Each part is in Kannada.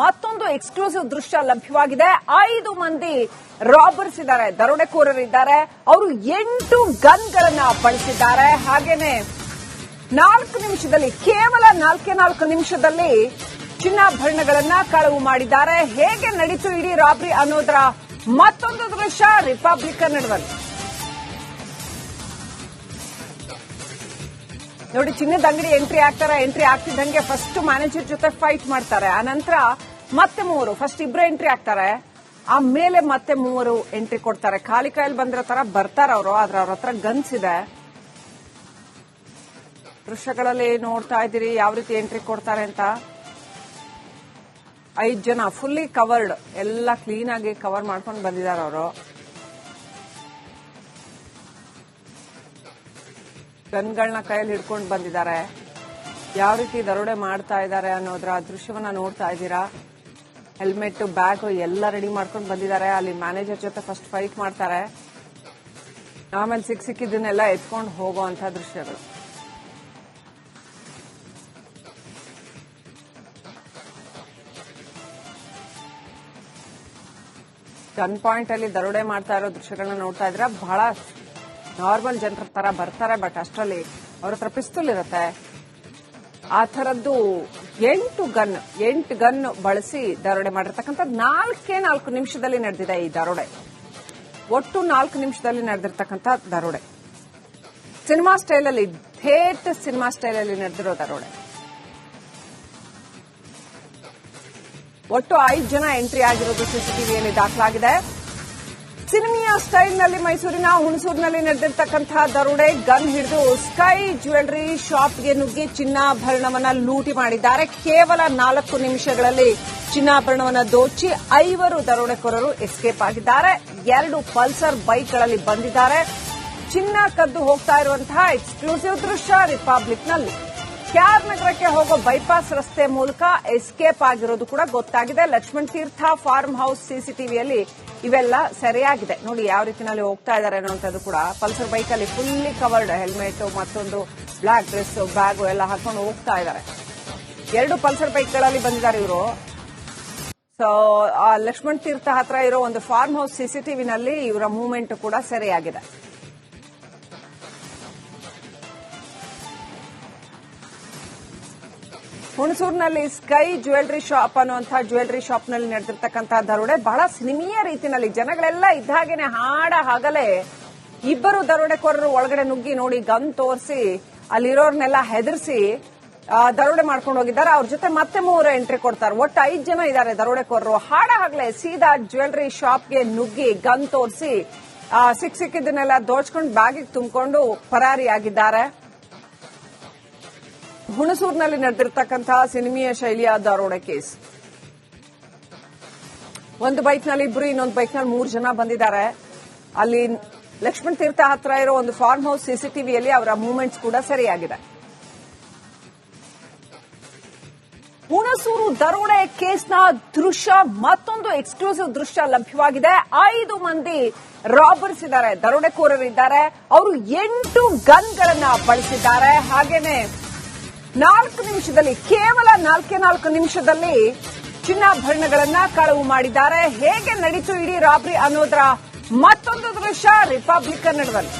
ಮತ್ತೊಂದು ಎಕ್ಸ್ಕ್ಲೂಸಿವ್ ದೃಶ್ಯ ಲಭ್ಯವಾಗಿದೆ. 5 ಮಂದಿ ರಾಬರ್ಸ್ ಇದ್ದಾರೆ, ದರೋಡೆಕೋರರಿದ್ದಾರೆ. ಅವರು 8 ಗನ್ಗಳನ್ನ ಬಳಸಿದ್ದಾರೆ. ಹಾಗೇನೆ 4 ನಿಮಿಷದಲ್ಲಿ, ಕೇವಲ 4 ನಿಮಿಷದಲ್ಲಿ ಚಿನ್ನಾಭರಣಗಳನ್ನ ಕಳವು ಮಾಡಿದ್ದಾರೆ. ಹೇಗೆ ನಡೀತು ಇಡೀ ರಾಬರಿ ಅನ್ನೋದರ ಮತ್ತೊಂದು ದೃಶ್ಯ ರಿಪಬ್ಲಿಕ್ ಕನ್ನಡದಲ್ಲಿ ನೋಡಿ. ಚಿನ್ನದ ಅಂಗಡಿ ಎಂಟ್ರಿ ಆಗ್ತಿದ್ದಂಗೆ ಫಸ್ಟ್ ಮ್ಯಾನೇಜರ್ ಜೊತೆ ಫೈಟ್ ಮಾಡ್ತಾರೆ. ಆನಂತರ ಮತ್ತೆ 3, ಫಸ್ಟ್ ಇಬ್ರು ಎಂಟ್ರಿ ಆಗ್ತಾರೆ, ಆಮೇಲೆ ಮತ್ತೆ 3 ಎಂಟ್ರಿ ಕೊಡ್ತಾರೆ. ಖಾಲಿ ಕೈಯಲ್ಲಿ ಬಂದಿರೋ ತರ ಬರ್ತಾರೆ ಅವರು, ಆದ್ರೆ ಅವ್ರ ಹತ್ರ ಗನ್ಸ್ ಇದೆ. ದೃಶ್ಯಗಳಲ್ಲಿ ನೋಡ್ತಾ ಇದ್ದೀರಿ ಯಾವ ರೀತಿ ಎಂಟ್ರಿ ಕೊಡ್ತಾರೆ ಅಂತ. 5 ಜನ ಫುಲ್ಲಿ ಕವರ್ಡ್, ಎಲ್ಲ ಕ್ಲೀನ್ ಆಗಿ ಕವರ್ ಮಾಡ್ಕೊಂಡು ಬಂದಿದ್ದಾರೆ ಅವರು. ಗನ್ಗಳನ್ನ ಕೈಯಲ್ಲಿ ಹಿಡ್ಕೊಂಡು ಬಂದಿದ್ದಾರೆ. ಯಾವ ರೀತಿ ದರೋಡೆ ಮಾಡ್ತಾ ಇದ್ದಾರೆ ಅನ್ನೋದ್ರ ದೃಶ್ಯವನ್ನ ನೋಡ್ತಾ ಇದ್ದೀರಾ. ಹೆಲ್ಮೆಟ್, ಬ್ಯಾಗ್ ಎಲ್ಲ ರೆಡಿ ಮಾಡ್ಕೊಂಡು ಬಂದಿದ್ದಾರೆ. ಅಲ್ಲಿ ಮ್ಯಾನೇಜರ್ ಜೊತೆ ಫಸ್ಟ್ ಫೈಟ್ ಮಾಡ್ತಾರೆ, ಆಮೇಲೆ ಸಿಕ್ಕಿದ್ದನ್ನೆಲ್ಲ ಎತ್ಕೊಂಡು ಹೋಗುವಂತ ದೃಶ್ಯಗಳು. ಗನ್ ಪಾಯಿಂಟ್ ಅಲ್ಲಿ ದರೋಡೆ ಮಾಡ್ತಾ ಇರೋ ದೃಶ್ಯಗಳನ್ನ ನೋಡ್ತಾ ಇದ್ರೆ ಬಹಳ ನಾರ್ಮಲ್ ಜನರ ತರ ಬರ್ತಾರೆ. ಬಟ್ ಅಷ್ಟರಲ್ಲಿ ಅವ್ರ ಹತ್ರ ಪಿಸ್ತೂಲ್ ಇರುತ್ತೆ. ಆ ಥರದ್ದು 8 ಗನ್ ಬಳಸಿ ದರೋಡೆ ಮಾಡಿರ್ತಕ್ಕಂಥ 4 ನಿಮಿಷದಲ್ಲಿ ನಡೆದಿದೆ ಈ ದರೋಡೆ. ಒಟ್ಟು 4 ನಿಮಿಷದಲ್ಲಿ ನಡೆದಿರ್ತಕ್ಕಂಥ ದರೋಡೆ. ಸಿನಿಮಾ ಸ್ಟೈಲಲ್ಲಿ, ಥೇಟ್ ಸಿನಿಮಾ ಸ್ಟೈಲಲ್ಲಿ ನಡೆದಿರೋ ದರೋಡೆ. ಒಟ್ಟು 5 ಜನ ಎಂಟ್ರಿ ಆಗಿರೋದು ಸಿಸಿಟಿವಿಯಲ್ಲಿ ದಾಖಲಾಗಿದೆ. ಸಿನಿಮಾ ಸ್ಟೈಲ್ನಲ್ಲಿ ಮೈಸೂರಿನ ಹುಣಸೂರಿನಲ್ಲಿ ನಡೆದಿರ್ತಕ್ಕಂತಹ ದರೋಡೆ. ಗನ್ ಹಿಡಿದು ಸ್ಕೈ ಜ್ಯುವೆಲರಿ ಶಾಪ್ಗೆ ನುಗ್ಗಿ ಚಿನ್ನಾಭರಣವನ್ನ ಲೂಟಿ ಮಾಡಿದ್ದಾರೆ. ಕೇವಲ 4 ನಿಮಿಷಗಳಲ್ಲಿ ಚಿನ್ನಾಭರಣವನ್ನ ದೋಚಿ 5 ದರೋಡೆಕೋರರು ಎಸ್ಕೇಪ್ ಆಗಿದ್ದಾರೆ. 2 ಪಲ್ಸರ್ ಬೈಕ್ಗಳಲ್ಲಿ ಬಂದಿದ್ದಾರೆ. ಚಿನ್ನ ಕದ್ದು ಹೋಗ್ತಾ ಇರುವಂತಹ ಎಕ್ಸ್ಕ್ಲೂಸಿವ್ ದೃಶ್ಯ ರಿಪಬ್ಲಿಕ್ನಲ್ಲಿ. ಕ್ಯಾರ್ ನಗರಕ್ಕೆ ಹೋಗೋ ಬೈಪಾಸ್ ರಸ್ತೆ ಮೂಲಕ ಎಸ್ಕೇಪ್ ಆಗಿರೋದು ಕೂಡ ಗೊತ್ತಾಗಿದೆ. ಲಕ್ಷ್ಮಣ್ ತೀರ್ಥ ಫಾರ್ಮ್ ಹೌಸ್ ಸಿಸಿಟಿವಿಯಲ್ಲಿ ಇವೆಲ್ಲ ಸೆರೆಯಾಗಿದೆ. ನೋಡಿ ಯಾವ ರೀತಿಯಲ್ಲಿ ಹೋಗ್ತಾ ಇದ್ದಾರೆ ಅನ್ನೋಂಥದ್ದು ಕೂಡ. ಪಲ್ಸರ್ ಬೈಕಲ್ಲಿ ಫುಲ್ಲಿ ಕವರ್ಡ್, ಹೆಲ್ಮೆಟ್, ಮತ್ತೊಂದು ಬ್ಲಾಕ್ ಡ್ರೆಸ್, ಬ್ಯಾಗ್ ಎಲ್ಲ ಹಾಕೊಂಡು ಹೋಗ್ತಾ ಇದ್ದಾರೆ. 2 ಪಲ್ಸರ್ ಬೈಕ್ಗಳಲ್ಲಿ ಬಂದಿದ್ದಾರೆ ಇವರು. ಸೊ ಲಕ್ಷ್ಮಣ್ ತೀರ್ಥ ಹತ್ರ ಇರೋ ಒಂದು ಫಾರ್ಮ್ ಹೌಸ್ ಸಿಸಿಟಿವಿನಲ್ಲಿ ಇವರ ಮೂವ್ಮೆಂಟ್ ಕೂಡ ಸೆರೆಯಾಗಿದೆ. ಹುಣಸೂರಿನಲ್ಲಿ ಸ್ಕೈ ಜ್ಯುವೆಲರಿ ಶಾಪ್ ಅನ್ನುವಂತಹ ಜ್ಯುವೆಲರಿ ಶಾಪ್ನಲ್ಲಿ ನಡೆದಿರ್ತಕ್ಕಂತಹ ದರೋಡೆ ಬಹಳ ಸಿನಿಮೀಯ ರೀತಿಯಲ್ಲಿ, ಜನಗಳೆಲ್ಲ ಇದ್ದಾಗೇನೆ ಹಾಡ ಹಗಲೇ 2 ದರೋಡೆಕೋರರು ಒಳಗಡೆ ನುಗ್ಗಿ ನೋಡಿ ಗನ್ ತೋರಿಸಿ ಅಲ್ಲಿರೋರ್ನೆಲ್ಲ ಹೆದರಿಸಿ ದರೋಡೆ ಮಾಡ್ಕೊಂಡು ಹೋಗಿದ್ದಾರೆ. ಅವ್ರ ಜೊತೆ ಮತ್ತೆ 3 ಎಂಟ್ರಿ ಕೊಡ್ತಾರೆ. ಒಟ್ಟು 5 ಜನ ಇದ್ದಾರೆ ದರೋಡೆಕೋರರು. ಹಾಡ ಹಗಲೇ ಸೀದಾ ಜ್ಯುವೆಲರಿ ಶಾಪ್ಗೆ ನುಗ್ಗಿ ಗನ್ ತೋರಿಸಿ ಸಿಕ್ಕಿದ್ದನ್ನೆಲ್ಲ ದೋಚ್ಕೊಂಡು ಬ್ಯಾಗಿಗೆ ತುಂಬಿಕೊಂಡು ಪರಾರಿಯಾಗಿದ್ದಾರೆ. ಹುಣಸೂರಿನಲ್ಲಿ ನಡೆದಿರ್ತಕ್ಕಂತಹ ಸಿನಿಮೀಯ ಶೈಲಿಯ ದರೋಡೆ ಕೇಸ್. ಒಂದು ಬೈಕ್ನಲ್ಲಿ 2, ಇನ್ನೊಂದು ಬೈಕ್ನಲ್ಲಿ 3 ಜನ ಬಂದಿದ್ದಾರೆ. ಅಲ್ಲಿ ಲಕ್ಷ್ಮಣ್ ತೀರ್ಥ ಹತ್ರ ಇರೋ ಒಂದು ಫಾರ್ಮ್ ಹೌಸ್ ಸಿಸಿಟಿವಿಯಲ್ಲಿ ಅವರ ಮೂವ್ಮೆಂಟ್ಸ್ ಕೂಡ ಸರಿಯಾಗಿದೆ. ಹುಣಸೂರು ದರೋಡೆ ಕೇಸ್ನ ದೃಶ್ಯ, ಮತ್ತೊಂದು ಎಕ್ಸ್ಕ್ಲೂಸಿವ್ ದೃಶ್ಯ ಲಭ್ಯವಾಗಿದೆ. 5 ಮಂದಿ ರಾಬರ್ಸ್ ಇದ್ದಾರೆ, ದರೋಡೆಕೋರರಿದ್ದಾರೆ. ಅವರು 8 ಗನ್ಗಳನ್ನ ಬಳಸಿದ್ದಾರೆ. ಹಾಗೇನೆ 4 ನಿಮಿಷದಲ್ಲಿ, ಕೇವಲ 4 ನಿಮಿಷದಲ್ಲಿ ಚಿನ್ನಾಭರಣಗಳನ್ನ ಕಳವು ಮಾಡಿದ್ದಾರೆ. ಹೇಗೆ ನಡೀತು ಇಡೀ ರಾಬರಿ ಅನ್ನೋದರ ಮತ್ತೊಂದು ದೃಶ್ಯ ರಿಪಬ್ಲಿಕ್ ಕನ್ನಡದಲ್ಲಿ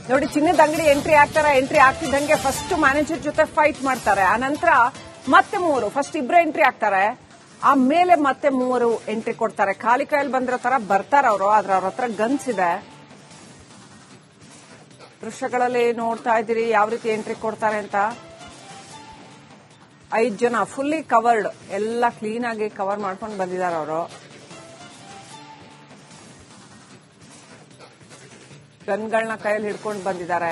ನೋಡಿ. ಚಿನ್ನದ ಅಂಗಡಿ ಎಂಟ್ರಿ ಆಗ್ತಿದ್ದಂಗೆ ಫಸ್ಟ್ ಮ್ಯಾನೇಜರ್ ಜೊತೆ ಫೈಟ್ ಮಾಡ್ತಾರೆ. ಆನಂತರ ಮತ್ತೆ 3, ಫಸ್ಟ್ ಇಬ್ರು ಎಂಟ್ರಿ ಆಗ್ತಾರೆ, ಆಮೇಲೆ ಮತ್ತೆ 3 ಎಂಟ್ರಿ ಕೊಡ್ತಾರೆ. ಖಾಲಿ ಕೈಯಲ್ಲಿ ಬಂದಿರೋ ತರ ಬರ್ತಾರೆ ಅವರು, ಆದ್ರೆ ಅವ್ರ ಹತ್ರ ಗನ್ಸ್ ಇದೆ. ದೃಶ್ಯಗಳಲ್ಲಿ ನೋಡ್ತಾ ಇದ್ದೀರಿ ಯಾವ ರೀತಿ ಎಂಟ್ರಿ ಕೊಡ್ತಾರೆ ಅಂತ. 5 ಜನ ಫುಲ್ಲಿ ಕವರ್ಡ್, ಎಲ್ಲ ಕ್ಲೀನ್ ಆಗಿ ಕವರ್ ಮಾಡ್ಕೊಂಡು ಬಂದಿದ್ದಾರೆ ಅವರು. ಗನ್ಗಳನ್ನ ಕೈಯಲ್ಲಿ ಹಿಡ್ಕೊಂಡು ಬಂದಿದ್ದಾರೆ.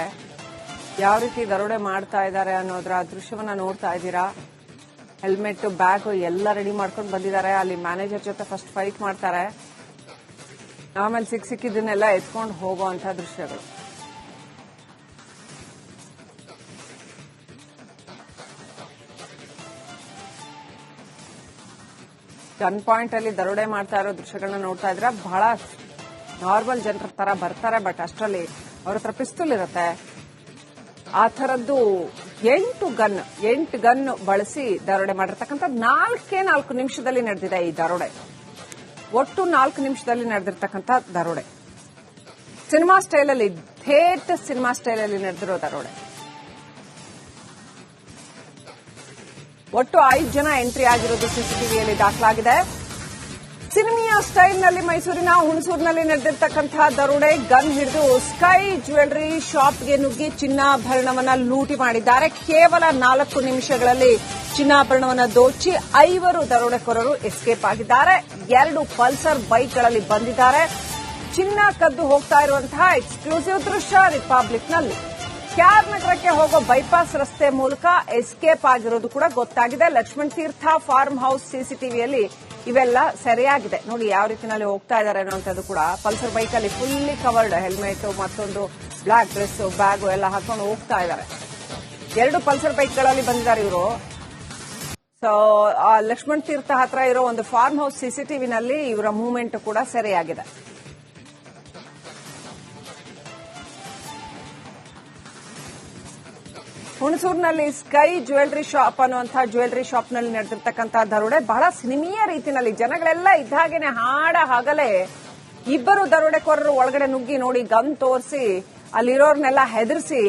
ಯಾವ ರೀತಿ ದರೋಡೆ ಮಾಡ್ತಾ ಇದ್ದಾರೆ ಅನ್ನೋದ್ರ ದೃಶ್ಯವನ್ನ ನೋಡ್ತಾ ಇದ್ದೀರಾ. ಹೆಲ್ಮೆಟ್, ಬ್ಯಾಗ್ ಎಲ್ಲ ರೆಡಿ ಮಾಡ್ಕೊಂಡು ಬಂದಿದ್ದಾರೆ. ಅಲ್ಲಿ ಮ್ಯಾನೇಜರ್ ಜೊತೆ ಫಸ್ಟ್ ಫೈಟ್ ಮಾಡ್ತಾರೆ, ಆಮೇಲೆ ಸಿಕ್ಕಿದ್ದನ್ನೆಲ್ಲ ಎತ್ಕೊಂಡು ಹೋಗುವಂತ ದೃಶ್ಯಗಳು. ಗನ್ ಪಾಯಿಂಟ್ ಅಲ್ಲಿ ದರೋಡೆ ಮಾಡ್ತಾ ಇರೋ ದೃಶ್ಯಗಳನ್ನ ನೋಡ್ತಾ ಇದ್ರೆ ಬಹಳ ನಾರ್ಮಲ್ ಜನರ ತರ ಬರ್ತಾರೆ. ಬಟ್ ಅಷ್ಟರಲ್ಲಿ ಅವ್ರ ಹತ್ರ ಪಿಸ್ತೂಲ್ ಇರುತ್ತೆ. ಆ ಥರದ್ದು ಎಂಟು ಗನ್ ಬಳಸಿ ದರೋಡೆ ಮಾಡಿರ್ತಕ್ಕಂಥದ್ದು 4 ನಿಮಿಷದಲ್ಲಿ ನಡೆದಿದೆ ಈ ದರೋಡೆ. ಒಟ್ಟು 4 ನಿಮಿಷದಲ್ಲಿ ನಡೆದಿರ್ತಕ್ಕಂಥ ದರೋಡೆ. ಸಿನಿಮಾ ಸ್ಟೈಲಲ್ಲಿ, ಥೇಟ್ ಸಿನಿಮಾ ಸ್ಟೈಲಲ್ಲಿ ನಡೆದಿರೋ ದರೋಡೆ. ಒಟ್ಟು 5 ಜನ ಎಂಟ್ರಿ ಆಗಿರೋದು ಸಿಸಿಟಿವಿಯಲ್ಲಿ ದಾಖಲಾಗಿದೆ. ಸಿನಿಮಾ ಸ್ಟೈಲ್ನಲ್ಲಿ ಮೈಸೂರಿನ ಹುಣಸೂರಿನಲ್ಲಿ ನಡೆದಿರ್ತಕ್ಕಂತಹ ದರೋಡೆ. ಗನ್ ಹಿಡಿದು ಸ್ಕೈ ಜ್ಯುವೆಲರಿ ಶಾಪ್ಗೆ ನುಗ್ಗಿ ಚಿನ್ನಾಭರಣವನ್ನ ಲೂಟಿ ಮಾಡಿದ್ದಾರೆ. ಕೇವಲ 4 ನಿಮಿಷಗಳಲ್ಲಿ ಚಿನ್ನಾಭರಣವನ್ನ ದೋಚಿ 5 ದರೋಡೆಕೋರರು ಎಸ್ಕೇಪ್ ಆಗಿದ್ದಾರೆ. 2 ಪಲ್ಸರ್ ಬೈಕ್ಗಳಲ್ಲಿ ಬಂದಿದ್ದಾರೆ. ಚಿನ್ನ ಕದ್ದು ಹೋಗ್ತಾ ಇರುವಂತಹ ಎಕ್ಸ್ಕ್ಲೂಸಿವ್ ದೃಶ್ಯ ರಿಪಬ್ಲಿಕ್ನಲ್ಲಿ. ಕೆಆರ್ ನಗರಕ್ಕೆ ಹೋಗೋ ಬೈಪಾಸ್ ರಸ್ತೆ ಮೂಲಕ ಎಸ್ಕೇಪ್ ಆಗಿರೋದು ಕೂಡ ಗೊತ್ತಾಗಿದೆ. ಲಕ್ಷ್ಮಣ್ ತೀರ್ಥ ಫಾರ್ಮ್ ಹೌಸ್ ಸಿಸಿಟಿವಿಯಲ್ಲಿ ಇವೆಲ್ಲ ಸೆರೆಯಾಗಿದೆ. ನೋಡಿ ಯಾವ ರೀತಿಯಲ್ಲಿ ಹೋಗ್ತಾ ಇದ್ದಾರೆ ಅನ್ನೋಂಥದ್ದು ಕೂಡ. ಪಲ್ಸರ್ ಬೈಕಲ್ಲಿ ಫುಲ್ಲಿ ಕವರ್ಡ್, ಹೆಲ್ಮೆಟ್, ಮತ್ತೊಂದು ಬ್ಲಾಕ್ ಡ್ರೆಸ್, ಬ್ಯಾಗು ಎಲ್ಲ ಹಾಕೊಂಡು ಹೋಗ್ತಾ ಇದ್ದಾರೆ. 2 ಪಲ್ಸರ್ ಬೈಕ್ಗಳಲ್ಲಿ ಬಂದಿದ್ದಾರೆ ಇವರು. ಸೊ ಲಕ್ಷ್ಮಣ್ ತೀರ್ಥ ಹತ್ರ ಇರೋ ಒಂದು ಫಾರ್ಮ್ ಹೌಸ್ ಸಿಸಿಟಿವಿನಲ್ಲಿ ಇವರ ಮೂವ್ಮೆಂಟ್ ಕೂಡ ಸೆರೆಯಾಗಿದೆ. ಹುಣಸೂರಿನಲ್ಲಿ ಸ್ಕೈ ಜ್ಯುವೆಲರಿ ಶಾಪ್ ಅನ್ನುವಂತಹ ಜ್ಯುವೆಲರಿ ಶಾಪ್ನಲ್ಲಿ ನಡೆದಿರ್ತಕ್ಕಂತಹ ದರೋಡೆ ಬಹಳ ಸಿನಿಮೀಯ ರೀತಿಯಲ್ಲಿ. ಜನಗಳೆಲ್ಲ ಇದ್ದಾಗೇನೆ ಹಾಡ ಹಗಲೇ 2 ದರೋಡೆಕೋರರು ಒಳಗಡೆ ನುಗ್ಗಿ ನೋಡಿ ಗನ್ ತೋರಿಸಿ ಅಲ್ಲಿರೋರ್ನೆಲ್ಲ ಹೆದರಿಸಿ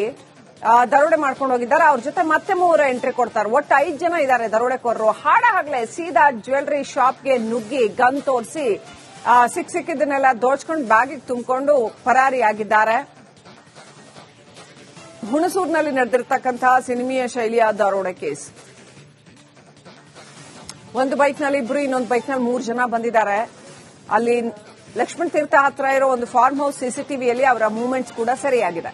ದರೋಡೆ ಮಾಡ್ಕೊಂಡು ಹೋಗಿದ್ದಾರೆ. ಅವ್ರ ಜೊತೆ ಮತ್ತೆ 3 ಎಂಟ್ರಿ ಕೊಡ್ತಾರೆ. ಒಟ್ಟು 5 ಜನ ಇದ್ದಾರೆ ದರೋಡೆಕೋರರು. ಹಾಡ ಹಗಲೇ ಸೀದಾ ಜ್ಯುವೆಲರಿ ಶಾಪ್ಗೆ ನುಗ್ಗಿ ಗನ್ ತೋರಿಸಿ ಸಿಕ್ಕಿದ್ದನ್ನೆಲ್ಲ ದೋಚ್ಕೊಂಡು ಬ್ಯಾಗಿಗೆ ತುಂಬಿಕೊಂಡು ಪರಾರಿಯಾಗಿದ್ದಾರೆ. ಹುಣಸೂರಿನಲ್ಲಿ ನಡೆದಿರ್ತಕ್ಕಂತಹ ಸಿನಿಮೀಯ ಶೈಲಿಯ ದರೋಡೆ ಕೇಸ್. ಒಂದು ಬೈಕ್ನಲ್ಲಿ 2, ಇನ್ನೊಂದು ಬೈಕ್ನಲ್ಲಿ 3 ಜನ ಬಂದಿದ್ದಾರೆ. ಅಲ್ಲಿ ಲಕ್ಷ್ಮಣ್ ತೀರ್ಥ ಹತ್ರ ಇರೋ ಒಂದು ಫಾರ್ಮ್ ಹೌಸ್ ಸಿಸಿಟಿವಿಯಲ್ಲಿ ಅವರ ಮೂವ್ಮೆಂಟ್ಸ್ ಕೂಡ ಸರಿಯಾಗಿದೆ.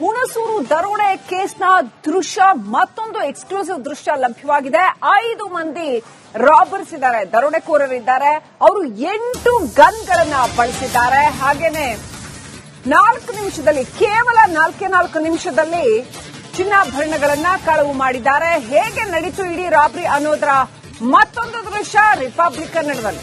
ಹುಣಸೂರು ದರೋಡೆ ಕೇಸ್ನ ದೃಶ್ಯ, ಮತ್ತೊಂದು ಎಕ್ಸ್ಕ್ಲೂಸಿವ್ ದೃಶ್ಯ ಲಭ್ಯವಾಗಿದೆ. 5 ಮಂದಿ ರಾಬರ್ಸ್ ಇದ್ದಾರೆ, ದರೋಡೆಕೋರರಿದ್ದಾರೆ. ಅವರು 8 ಗನ್ಗಳನ್ನ ಬಳಸಿದ್ದಾರೆ. ಹಾಗೇನೆ 4 ನಿಮಿಷದಲ್ಲಿ, ಕೇವಲ 4 ನಿಮಿಷದಲ್ಲಿ ಚಿನ್ನಾಭರಣಗಳನ್ನ ಕಳವು ಮಾಡಿದ್ದಾರೆ. ಹೇಗೆ ನಡೀತು ಇಡೀ ರಾಬರಿ ಅನ್ನೋದರ ಮತ್ತೊಂದು ದೃಶ್ಯ ರಿಪಬ್ಲಿಕ್ ಕನ್ನಡದಲ್ಲಿ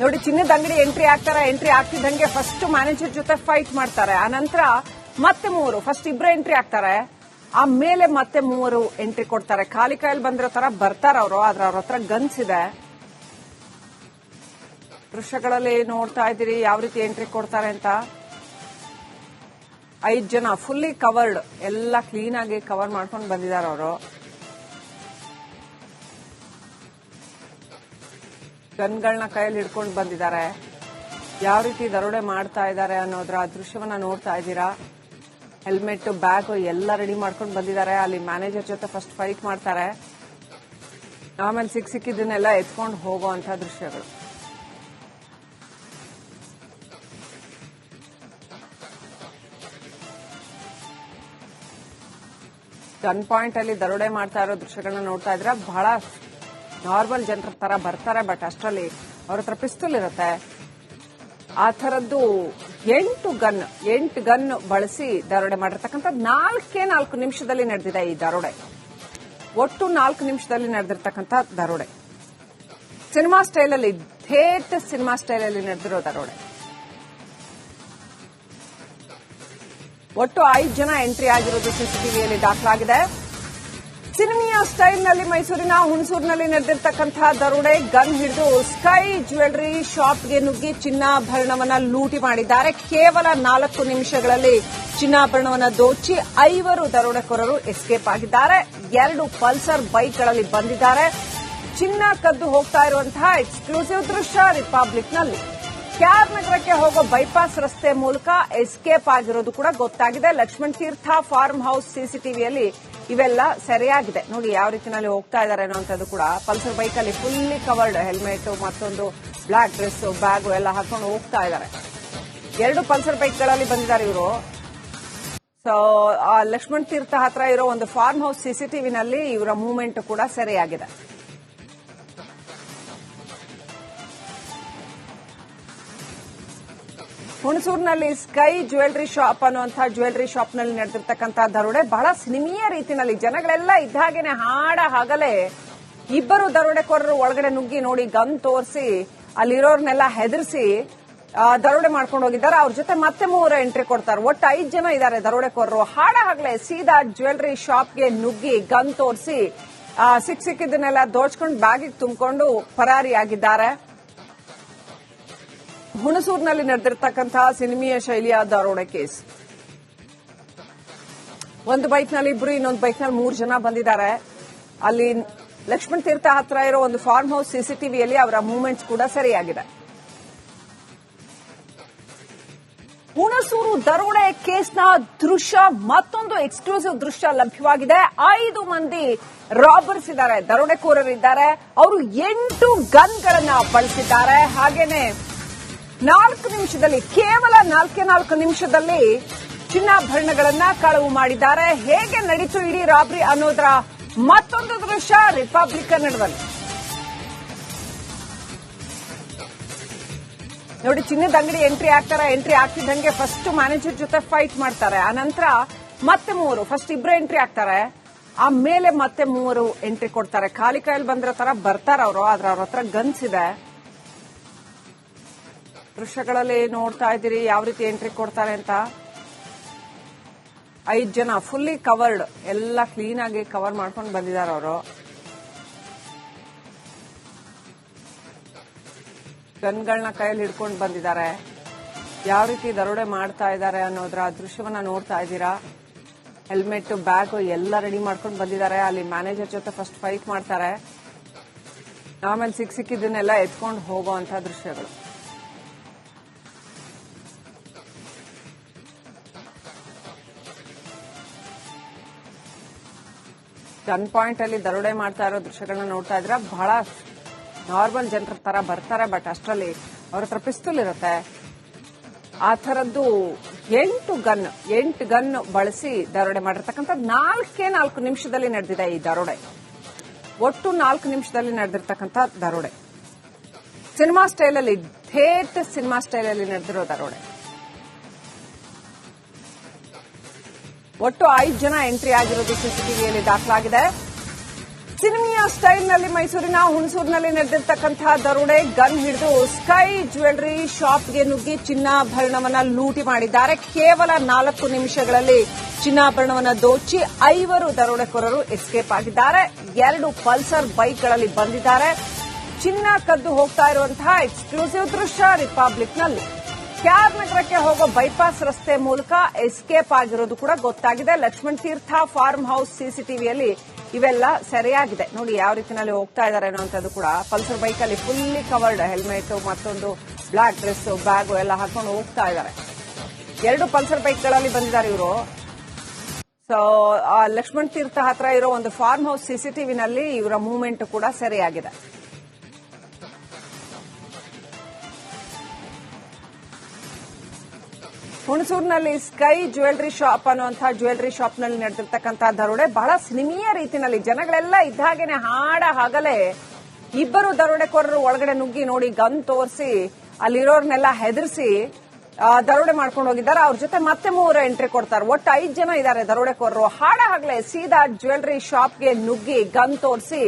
ನೋಡಿ. ಚಿನ್ನದ ಅಂಗಡಿ ಎಂಟ್ರಿ ಆಗ್ತಾರೆ. ಎಂಟ್ರಿ ಆಗ್ತಿದ್ದಂಗೆ ಫಸ್ಟ್ ಮ್ಯಾನೇಜರ್ ಜೊತೆ ಫೈಟ್ ಮಾಡ್ತಾರೆ. ಆನಂತರ ಮತ್ತೆ 3, ಫಸ್ಟ್ 2 ಎಂಟ್ರಿ ಆಗ್ತಾರೆ. ಆಮೇಲೆ ಮತ್ತೆ 3 ಎಂಟ್ರಿ ಕೊಡ್ತಾರೆ. ಖಾಲಿ ಕೈಯಲ್ಲಿ ಬಂದಿರೋ ತರ ಬರ್ತಾರೆ ಅವರು. ಆದ್ರೆ ಅವ್ರ ಹತ್ರ ಗನ್ಸ್ ಇದೆ. ದೃಶ್ಯಗಳಲ್ಲಿ ನೋಡ್ತಾ ಇದ್ದೀರಿ ಯಾವ ರೀತಿ ಎಂಟ್ರಿ ಕೊಡ್ತಾರೆ ಅಂತ. 5 ಜನ ಫುಲ್ಲಿ ಕವರ್ಡ್, ಎಲ್ಲ ಕ್ಲೀನ್ ಆಗಿ ಕವರ್ ಮಾಡ್ಕೊಂಡು ಬಂದಿದ್ದಾರೆ ಅವರು. ಗನ್ಗಳನ್ನ ಕೈಯಲ್ಲಿ ಹಿಡ್ಕೊಂಡು ಬಂದಿದ್ದಾರೆ. ಯಾವ ರೀತಿ ದರೋಡೆ ಮಾಡ್ತಾ ಇದ್ದಾರೆ ಅನ್ನೋದ್ರ ದೃಶ್ಯವನ್ನ ನೋಡ್ತಾ ಇದ್ದೀರಾ. ಹೆಲ್ಮೆಟ್, ಬ್ಯಾಗ್ ಎಲ್ಲ ರೆಡಿ ಮಾಡ್ಕೊಂಡು ಬಂದಿದ್ದಾರೆ. ಅಲ್ಲಿ ಮ್ಯಾನೇಜರ್ ಜೊತೆ ಫಸ್ಟ್ ಫೈಟ್ ಮಾಡ್ತಾರೆ. ಆಮೇಲೆ ಸಿಕ್ಕಿದ್ದನ್ನೆಲ್ಲ ಎತ್ಕೊಂಡು ಹೋಗುವಂತ ದೃಶ್ಯಗಳು. ಗನ್ ಪಾಯಿಂಟ್ ಅಲ್ಲಿ ದರೋಡೆ ಮಾಡ್ತಾ ಇರೋ ದೃಶ್ಯಗಳನ್ನ ನೋಡ್ತಾ ಇದ್ರೆ ಬಹಳ ನಾರ್ಮಲ್ ಜನರ ತರ ಬರ್ತಾರೆ. ಬಟ್ ಅಷ್ಟರಲ್ಲಿ ಅವ್ರ ಹತ್ರ ಪಿಸ್ತೂಲ್ ಇರುತ್ತೆ. ಆ ಥರದ್ದು 8 ಗನ್ ಬಳಸಿ ದರೋಡೆ ಮಾಡಿರ್ತಕ್ಕಂಥದ್ದು 4 ನಿಮಿಷದಲ್ಲಿ ನಡೆದಿದೆ ಈ ದರೋಡೆ. ಒಟ್ಟು 4 ನಿಮಿಷದಲ್ಲಿ ನಡೆದಿರ್ತಕ್ಕಂಥ ದರೋಡೆ. ಸಿನಿಮಾ ಸ್ಟೈಲಲ್ಲಿ, ಥೇಟ್ ಸಿನಿಮಾ ಸ್ಟೈಲಲ್ಲಿ ನಡೆದಿರೋ ದರೋಡೆ. ಒಟ್ಟು 5 ಜನ ಎಂಟ್ರಿ ಆಗಿರೋದು ಸಿಸಿಟಿವಿಯಲ್ಲಿ ದಾಖಲಾಗಿದೆ. ಸಿನಿಮಾ ಸ್ಟೈಲ್ನಲ್ಲಿ ಮೈಸೂರಿನ ಹುಣಸೂರಿನಲ್ಲಿ ನಡೆದಿರ್ತಕ್ಕಂತಹ ದರೋಡೆ. ಗನ್ ಹಿಡಿದು ಸ್ಕೈ ಜ್ಯುವೆಲರಿ ಶಾಪ್ಗೆ ನುಗ್ಗಿ ಚಿನ್ನಾಭರಣವನ್ನ ಲೂಟಿ ಮಾಡಿದ್ದಾರೆ. ಕೇವಲ 4 ನಿಮಿಷಗಳಲ್ಲಿ ಚಿನ್ನಾಭರಣವನ್ನ ದೋಚಿ 5 ದರೋಡೆಕೋರರು ಎಸ್ಕೇಪ್ ಆಗಿದ್ದಾರೆ. 2 ಪಲ್ಸರ್ ಬೈಕ್ಗಳಲ್ಲಿ ಬಂದಿದ್ದಾರೆ. ಚಿನ್ನ ಕದ್ದು ಹೋಗ್ತಾ ಇರುವಂತಹ ಎಕ್ಸ್ಕ್ಲೂಸಿವ್ ದೃಶ್ಯ ರಿಪಬ್ಲಿಕ್ನಲ್ಲಿ. ಕೆಆರ್ ನಗರಕ್ಕೆ ಹೋಗೋ ಬೈಪಾಸ್ ರಸ್ತೆ ಮೂಲಕ ಎಸ್ಕೇಪ್ ಆಗಿರೋದು ಕೂಡ ಗೊತ್ತಾಗಿದೆ. ಲಕ್ಷ್ಮಣ್ ತೀರ್ಥ ಫಾರ್ಮ್ ಹೌಸ್ ಸಿಸಿಟಿವಿಯಲ್ಲಿ ಇವೆಲ್ಲ ಸೆರೆಯಾಗಿದೆ. ನೋಡಿ ಯಾವ ರೀತಿಯಲ್ಲಿ ಹೋಗ್ತಾ ಇದ್ದಾರೆ ಅನ್ನೋಂಥದ್ದು ಕೂಡ. ಪಲ್ಸರ್ ಬೈಕಲ್ಲಿ ಫುಲ್ಲಿ ಕವರ್ಡ್, ಹೆಲ್ಮೆಟ್, ಮತ್ತೊಂದು ಬ್ಲಾಕ್ ಡ್ರೆಸ್, ಬ್ಯಾಗು ಎಲ್ಲ ಹಾಕೊಂಡು ಹೋಗ್ತಾ ಇದ್ದಾರೆ. 2 ಪಲ್ಸರ್ ಬೈಕ್ಗಳಲ್ಲಿ ಬಂದಿದ್ದಾರೆ ಇವರು. ಸೊ ಲಕ್ಷ್ಮಣ್ ತೀರ್ಥ ಹತ್ರ ಇರೋ ಒಂದು ಫಾರ್ಮ್ ಹೌಸ್ ಸಿಸಿಟಿವಿನಲ್ಲಿ ಇವರ ಮೂವ್ಮೆಂಟ್ ಕೂಡ ಸೆರೆಯಾಗಿದೆ. ಹುಣಸೂರಿನಲ್ಲಿ ಸ್ಕೈ ಜ್ಯುವೆಲರಿ ಶಾಪ್ ಅನ್ನುವಂತಹ ಜ್ಯುವೆಲರಿ ಶಾಪ್ನಲ್ಲಿ ನಡೆದಿರ್ತಕ್ಕಂತಹ ದರೋಡೆ ಬಹಳ ಸಿನಿಮೀಯ ರೀತಿಯಲ್ಲಿ. ಜನಗಳೆಲ್ಲ ಇದ್ದಾಗೇನೆ ಹಾಡ ಹಗಲೇ 2 ದರೋಡೆಕೋರರು ಒಳಗಡೆ ನುಗ್ಗಿ ನೋಡಿ ಗನ್ ತೋರಿಸಿ ಅಲ್ಲಿರೋರ್ನೆಲ್ಲ ಹೆದರಿಸಿ ದರೋಡೆ ಮಾಡ್ಕೊಂಡು ಹೋಗಿದ್ದಾರೆ. ಅವ್ರ ಜೊತೆ ಮತ್ತೆ 3 ಎಂಟ್ರಿ ಕೊಡ್ತಾರೆ. ಒಟ್ಟು 5 ಜನ ಇದ್ದಾರೆ ದರೋಡೆಕೋರರು. ಹಾಡಹಗಲೇ ಸೀದಾ ಜ್ಯುವೆಲರಿ ಶಾಪ್ಗೆ ನುಗ್ಗಿ ಗನ್ ತೋರಿಸಿ ಸಿಕ್ಕಿದ್ದನ್ನೆಲ್ಲ ದೋಚ್ಕೊಂಡು ಬ್ಯಾಗಿಗೆ ತುಂಬಿಕೊಂಡು ಪರಾರಿಯಾಗಿದ್ದಾರೆ. ಹುಣಸೂರಿನಲ್ಲಿ ನಡೆದಿರತಕ್ಕಂತಹ ಸಿನಿಮೀಯ ಶೈಲಿಯ ದರೋಡೆ ಕೇಸ್. ಒಂದು ಬೈಕ್ನಲ್ಲಿ ಇಬ್ರು, ಇನ್ನೊಂದು ಬೈಕ್ನಲ್ಲಿ 3 ಜನ ಬಂದಿದ್ದಾರೆ. ಅಲ್ಲಿ ಲಕ್ಷ್ಮಣ ತೀರ್ಥ ಹತ್ರ ಇರೋ ಒಂದು ಫಾರ್ಮ್ ಹೌಸ್ ಸಿಸಿಟಿವಿಯಲ್ಲಿ ಅವರ ಮೂವ್ಮೆಂಟ್ಸ್ ಕೂಡ ಸರಿಯಾಗಿದೆ. ಹುಣಸೂರು ದರೋಡೆ ಕೇಸ್ನ ದೃಶ್ಯ, ಮತ್ತೊಂದು ಎಕ್ಸ್ಕ್ಲೂಸಿವ್ ದೃಶ್ಯ ಲಭ್ಯವಾಗಿದೆ. 5 ಮಂದಿ ರಾಬರ್ಸ್ ಇದ್ದಾರೆ, ದರೋಡೆಕೋರರಿದ್ದಾರೆ. ಅವರು 8 ಗನ್ಗಳನ್ನ ಬಳಸಿದ್ದಾರೆ. ಹಾಗೇನೆ 4 ನಿಮಿಷದಲ್ಲಿ, ಕೇವಲ 4 ನಿಮಿಷದಲ್ಲಿ ಚಿನ್ನಾಭರಣಗಳನ್ನ ಕಳವು ಮಾಡಿದ್ದಾರೆ. ಹೇಗೆ ನಡೀತು ಇಡೀ ರಾಬರಿ ಅನ್ನೋದರ ಮತ್ತೊಂದು ದೃಶ್ಯ ರಿಪಬ್ಲಿಕ್ ಕನ್ನಡದಲ್ಲಿ ನೋಡಿ. ಚಿನ್ನದ ಅಂಗಡಿ ಎಂಟ್ರಿ ಆಗ್ತಾರೆ. ಎಂಟ್ರಿ ಆಗ್ತಿದ್ದಂಗೆ ಫಸ್ಟ್ ಮ್ಯಾನೇಜರ್ ಜೊತೆ ಫೈಟ್ ಮಾಡ್ತಾರೆ. ಆನಂತರ ಮತ್ತೆ 3, ಫಸ್ಟ್ ಇಬ್ರು ಎಂಟ್ರಿ ಆಗ್ತಾರೆ, ಆಮೇಲೆ ಮತ್ತೆ 3 ಎಂಟ್ರಿ ಕೊಡ್ತಾರೆ. ಖಾಲಿ ಕೈಯಲ್ಲಿ ಬಂದಿರೋ ತರ ಬರ್ತಾರೆ ಅವರು, ಆದ್ರೆ ಅವ್ರ ಹತ್ರ ಗನ್ಸ್ ಇದೆ. ದೃಶ್ಯಗಳಲ್ಲಿ ನೋಡ್ತಾ ಇದ್ದೀರಿ ಯಾವ ರೀತಿ ಎಂಟ್ರಿ ಕೊಡ್ತಾರೆ ಅಂತ. 5 ಜನ ಫುಲ್ಲಿ ಕವರ್ಡ್, ಎಲ್ಲ ಕ್ಲೀನ್ ಆಗಿ ಕವರ್ ಮಾಡ್ಕೊಂಡು ಬಂದಿದ್ದಾರೆ ಅವರು. ಗನ್ಗಳನ್ನ ಕೈಯಲ್ಲಿ ಹಿಡ್ಕೊಂಡು ಬಂದಿದ್ದಾರೆ. ಯಾವ ರೀತಿ ದರೋಡೆ ಮಾಡ್ತಾ ಇದ್ದಾರೆ ಅನ್ನೋದ್ರ ದೃಶ್ಯವನ್ನ ನೋಡ್ತಾ ಇದ್ದೀರಾ. ಹೆಲ್ಮೆಟ್, ಬ್ಯಾಗ್ ಎಲ್ಲ ರೆಡಿ ಮಾಡ್ಕೊಂಡು ಬಂದಿದ್ದಾರೆ. ಅಲ್ಲಿ ಮ್ಯಾನೇಜರ್ ಜೊತೆ ಫಸ್ಟ್ ಫೈಟ್ ಮಾಡ್ತಾರೆ, ಆಮೇಲೆ ಸಿಕ್ಕಿದ್ದನ್ನೆಲ್ಲ ಎತ್ಕೊಂಡು ಹೋಗುವಂತ ದೃಶ್ಯಗಳು. ಗನ್ ಪಾಯಿಂಟ್ ಅಲ್ಲಿ ದರೋಡೆ ಮಾಡ್ತಾ ಇರೋ ದೃಶ್ಯಗಳನ್ನ ನೋಡ್ತಾ ಇದ್ರೆ ಬಹಳ ನಾರ್ಮಲ್ ಜನರ ತರ ಬರ್ತಾರೆ. ಬಟ್ ಅಷ್ಟರಲ್ಲಿ ಅವ್ರ ಹತ್ರ ಪಿಸ್ತೂಲ್ ಇರುತ್ತೆ. ಆ ಥರದ್ದು 8 ಗನ್ ಬಳಸಿ ದರೋಡೆ ಮಾಡಿರ್ತಕ್ಕಂಥ 4 ನಿಮಿಷದಲ್ಲಿ ನಡೆದಿದೆ ಈ ದರೋಡೆ. ಒಟ್ಟು 4 ನಿಮಿಷದಲ್ಲಿ ನಡೆದಿರ್ತಕ್ಕಂಥ ದರೋಡೆ. ಸಿನಿಮಾ ಸ್ಟೈಲಲ್ಲಿ, ಥೇಟ್ ಸಿನಿಮಾ ಸ್ಟೈಲಲ್ಲಿ ನಡೆದಿರೋ ದರೋಡೆ. ಒಟ್ಟು 5 ಜನ ಎಂಟ್ರಿ ಆಗಿರೋದು ಸಿಸಿಟಿವಿಯಲ್ಲಿ ದಾಖಲಾಗಿದೆ. ಸಿನಿಮೀಯ ಸ್ಟೈಲ್ನಲ್ಲಿ ಮೈಸೂರಿನ ಹುಣಸೂರಿನಲ್ಲಿ ನಡೆದಿರ್ತಕ್ಕಂತಹ ದರೋಡೆ. ಗನ್ ಹಿಡಿದು ಸ್ಕೈ ಜ್ಯುವೆಲರಿ ಶಾಪ್ಗೆ ನುಗ್ಗಿ ಚಿನ್ನಾಭರಣವನ್ನ ಲೂಟಿ ಮಾಡಿದ್ದಾರೆ. ಕೇವಲ 4 ನಿಮಿಷಗಳಲ್ಲಿ ಚಿನ್ನಾಭರಣವನ್ನ ದೋಚಿ 5 ದರೋಡೆಕೋರರು ಎಸ್ಕೇಪ್ ಆಗಿದ್ದಾರೆ. 2 ಪಲ್ಸರ್ ಬೈಕ್ಗಳಲ್ಲಿ ಬಂದಿದ್ದಾರೆ. ಚಿನ್ನ ಕದ್ದು ಹೋಗ್ತಾ ಇರುವಂತಹ ಎಕ್ಸ್ಕ್ಲೂಸಿವ್ ದೃಶ್ಯ ರಿಪಬ್ಲಿಕ್ನಲ್ಲಿ. ಕ್ಯಾರ್ ನಗರಕ್ಕೆ ಹೋಗೋ ಬೈಪಾಸ್ ರಸ್ತೆ ಮೂಲಕ ಎಸ್ಕೇಪ್ ಆಗಿರೋದು ಕೂಡ ಗೊತ್ತಾಗಿದೆ. ಲಕ್ಷ್ಮಣ ತೀರ್ಥ ಫಾರ್ಮ್ ಹೌಸ್ ಸಿಸಿಟಿವಿಯಲ್ಲಿ ಇವೆಲ್ಲ ಸರಿಯಾಗಿದೆ. ನೋಡಿ ಯಾವ ರೀತಿಯಲ್ಲಿ ಹೋಗ್ತಾ ಇದ್ದಾರೆ ಅನ್ನೋಂಥದ್ದು ಕೂಡ. ಪಲ್ಸರ್ ಬೈಕಲ್ಲಿ ಫುಲ್ಲಿ ಕವರ್ಡ್, ಹೆಲ್ಮೆಟ್, ಮತ್ತೊಂದು ಬ್ಲಾಕ್ ಡ್ರೆಸ್, ಬ್ಯಾಗ್ ಎಲ್ಲ ಹಾಕೊಂಡು ಹೋಗ್ತಾ ಇದ್ದಾರೆ. 2 ಪಲ್ಸರ್ ಬೈಕ್ಗಳಲ್ಲಿ ಬಂದಿದ್ದಾರೆ ಇವರು. ಸೊ ಲಕ್ಷ್ಮಣ ತೀರ್ಥ ಹತ್ರ ಇರೋ ಒಂದು ಫಾರ್ಮ್ ಹೌಸ್ ಸಿಸಿಟಿವಿನಲ್ಲಿ ಇವರ ಮೂವ್ಮೆಂಟ್ ಕೂಡ ಸರಿಯಾಗಿದೆ. ಹುಣಸೂರಿನಲ್ಲಿ ಸ್ಕೈ ಜ್ಯುವೆಲರಿ ಶಾಪ್ ಅನ್ನುವಂತಹ ಜ್ಯುವೆಲರಿ ಶಾಪ್ನಲ್ಲಿ ನಡೆದಿರ್ತಕ್ಕಂತಹ ದರೋಡೆ ಬಹಳ ಸಿನಿಮೀಯ ರೀತಿಯಲ್ಲಿ, ಜನಗಳೆಲ್ಲ ಇದ್ದಾಗೇನೆ ಹಗಲೇ 2 ದರೋಡೆಕೋರರು ಒಳಗಡೆ ನುಗ್ಗಿ ನೋಡಿ ಗನ್ ತೋರಿಸಿ ಅಲ್ಲಿರೋರ್ನೆಲ್ಲ ಹೆದರಿಸಿ ದರೋಡೆ ಮಾಡ್ಕೊಂಡು ಹೋಗಿದ್ದಾರೆ. ಅವ್ರ ಜೊತೆ ಮತ್ತೆ 3 ಎಂಟ್ರಿ ಕೊಡ್ತಾರೆ. ಒಟ್ಟು 5 ಜನ ಇದ್ದಾರೆ ದರೋಡೆಕೋರರು. ಹಾಡಹಗಲೇ ಸೀದಾ ಜ್ಯುವೆಲರಿ ಶಾಪ್ಗೆ ನುಗ್ಗಿ ಗನ್ ತೋರಿಸಿ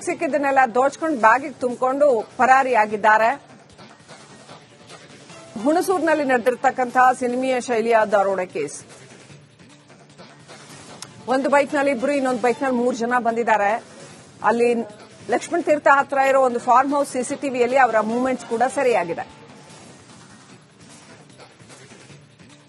ಸಿಕ್ಕಿದ್ದನ್ನೆಲ್ಲ ದೋಚ್ಕೊಂಡು ಬ್ಯಾಗಿಗೆ ತುಂಬಿಕೊಂಡು ಪರಾರಿಯಾಗಿದ್ದಾರೆ. ಹುಣಸೂರಿನಲ್ಲಿ ನಡೆದಿರತಕ್ಕಂತಹ ಸಿನಿಮೀಯ ಶೈಲಿಯ ದರೋಡೆ ಕೇಸ್. ಒಂದು ಬೈಕ್ನಲ್ಲಿ ಇಬ್ರು, ಇನ್ನೊಂದು ಬೈಕ್ನಲ್ಲಿ 3 ಜನ ಬಂದಿದ್ದಾರೆ. ಅಲ್ಲಿ ಲಕ್ಷ್ಮಣ ತೀರ್ಥ ಹತ್ರ ಇರೋ ಒಂದು ಫಾರ್ಮ್ ಹೌಸ್ ಸಿಸಿಟಿವಿಯಲ್ಲಿ ಅವರ ಮೂವ್ಮೆಂಟ್ಸ್ ಕೂಡ ಸರಿಯಾಗಿದೆ.